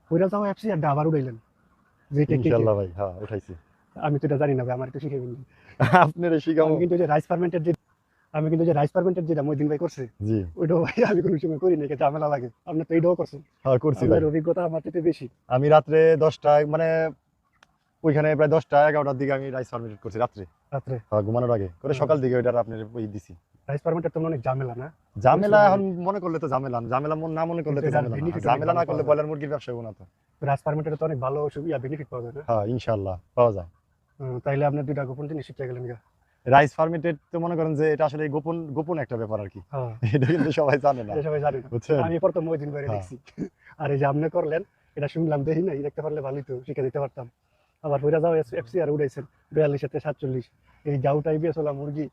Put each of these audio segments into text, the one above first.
কইরা যাও এফসি আর আবার উড়াইলেন যে টেকনিকে। ইনশাআল্লাহ ভাই, হ্যাঁ উঠাইছি। আমি তো এটা জানি না ভাই, আমার একটু শিখাবেন। আপনারে শিখাবো। আমি কিন্তু যে রাইস ফার্মেন্টের যে যেটা মইদিন ভাই করছে, জি, ওইটাও ভাই আমি কোনো সময় করি নাই, ঝামেলা লাগে। আপনি তো এইটাও করছেন। হ্যাঁ করছি ভাই। আপনার অভিজ্ঞতা আমার থেকে বেশি। আমি রাত্রে 10টায় মানে ওইখানে প্রায় 10টা 11টার দিকে আমি রাইস ফার্মেন্টেড করছি রাত্রে। রাত্রে হ্যাঁ, ঘুমানোর আগে করে সকাল দিকে ওইটার আপনার ওই দিছি। রাইস ফার্মেন্টের তো অনেক ঝামেলা না? ঝামেলা এখন মনে করলে তো ঝামেলা, ঝামেলা না মনে করলে তো কিন্তু এটার ঝামেলা না। benefit অনেক ঝামেলা ভালো না পাওয়া করলে যায়। ব্রয়লার মুরগির ব্যবসা হবো না তো। রাইস ফার্মেন্টের তো অনেক ভালো বেনিফিট পাওয়া যায় না? হ্যাঁ ইনশাআল্লাহ পাওয়া যায়। তাইলে আপনি দুইটা গোপন জিনিস শিখতে গেলেন গা। রাইস ফার্মেন্টেড তো মনে করেন যে এটা আসলে গোপন গোপন একটা ব্যাপার আর কি। হ্যাঁ, এটা কিন্তু সবাই জানে না, এটা সবাই জানে না। বুঝছেন? আমি প্রথম মইদিন ভাইরে হ্যাঁ। দেখছি। আর এই যে আপনি করলেন, এটা শুনলাম, দেখি নাই, দেখতে পারলে ভালোই তো, শিখে দিতে পারতাম। আবার কইরা যাও এফসি আর উড়াইছেন 42 তে 47। এই যাও টাইপে চলা মুরগি,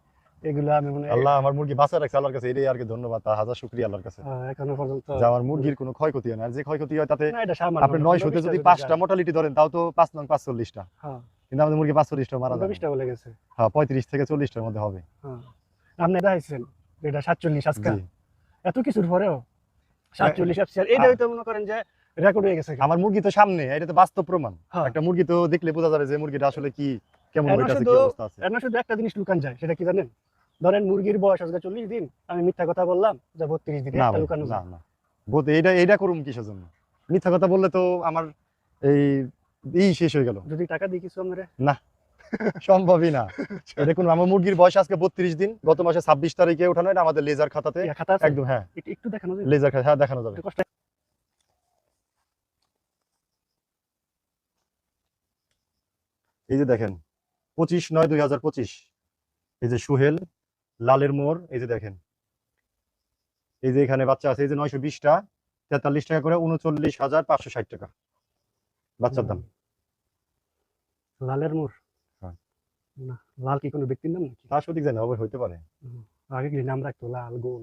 এগুলা আমি মনে হয় আল্লাহ আমার মুরগি বাঁচা রাখছে আল্লাহর কাছে, এটাই আর কি ধন্যবাদ, তার হাজার শুকরিয়া আল্লাহর কাছে এখনো পর্যন্ত যে আমার মুরগির কোনো ক্ষয়ক্ষতি হয় না। আর যে ক্ষয়ক্ষতি হয় তাতে না, এটা সামান্য আপনি না, 900 তে যদি 5টা মোটালিটি ধরেন তাও তো 5 নং 45টা, হ্যাঁ, কিন্তু আমাদের মুরগি 45টা মারা যাবে। 20টা বলে গেছে। হ্যাঁ 35 থেকে 40টার মধ্যে হবে। হ্যাঁ, আপনি দেখাইছেন এটা 47 আজকে, জি। এত কিছুর পরেও 47 এফসি, আর এটা হয়তো মনে করেন যে রেকর্ড হয়ে গেছে। আমার মুরগি তো সামনে, এটা তো বাস্তব প্রমাণ। হ্যাঁ। একটা মুরগি তো দেখলে বোঝা যাবে যে মুরগিটা আসলে কি, কেমন এর হইতাছে, কি শুধু অবস্থা আছে। শুধু একটা জিনিস লুকান যায়, সেটা কি জানেন? ধরেন মুরগির বয়স আজকে 40 দিন, আমি মিথ্যা কথা বললাম যে 32 দিন, না একটা ভাই, লুকানো না যায়। না বলতে এইটা করুম কিসের জন্য? মিথ্যা কথা বললে তো আমার এই শেষ হয়ে গেল। যদি টাকা দিই কিছু আমারে? না, সম্ভবই না। এটা কোন, আমার মুরগির বয়স আজকে 32 দিন, গত মাসে 26 তারিখে উঠানো, এটা আমাদের লেজার খাতাতে খাতা আছে? একদম। হ্যাঁ একটু দেখানো যায়? লেজার খাতা, হ্যাঁ দেখানো যাবে। একটু কষ্ট। এই যে দেখেন 25/9/2025, এই যে সুহেল লালের মোড়, এই যে দেখেন, এই যে এখানে বাচ্চা আছে, এই যে 920টা 43 টাকা করে, 39,560 টাকা বাচ্চার দাম। লালের মোড়? হ্যাঁ। না, লাল কি কোনো ব্যক্তির নাম নাকি? তা সঠিক জানি না, হবে হইতে পারে। আগে কি নাম রাখতো লাল গোল?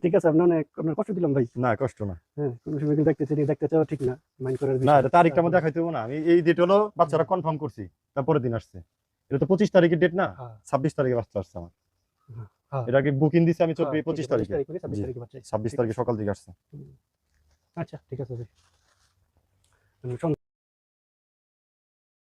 ঠিক আছে, আপনার কষ্ট দিলাম ভাই। না কষ্ট না। হ্যাঁ, কোনো সময় কিন্তু দেখতে চাও ঠিক না, মাইন্ড করার না বিষয়। এটা তারিখটা আমার দেখাইতে হবে না, আমি এই ডেট হলো বাচ্চারা কনফার্ম করছি, তারপরের দিন আসছে। এটা তো 25 তারিখের ডেট না, হ্যাঁ। 26 তারিখে বাচ্চা আসছে আমার। হ্যাঁ। এটা আগে বুকিং দিছি আমি হ্যাঁ, 25 তারিখে। 26 জি, তারিখে বাচ্চা। 26 তারিখে সকাল দিকে আসছে। আচ্ছা ঠিক আছে ভাই।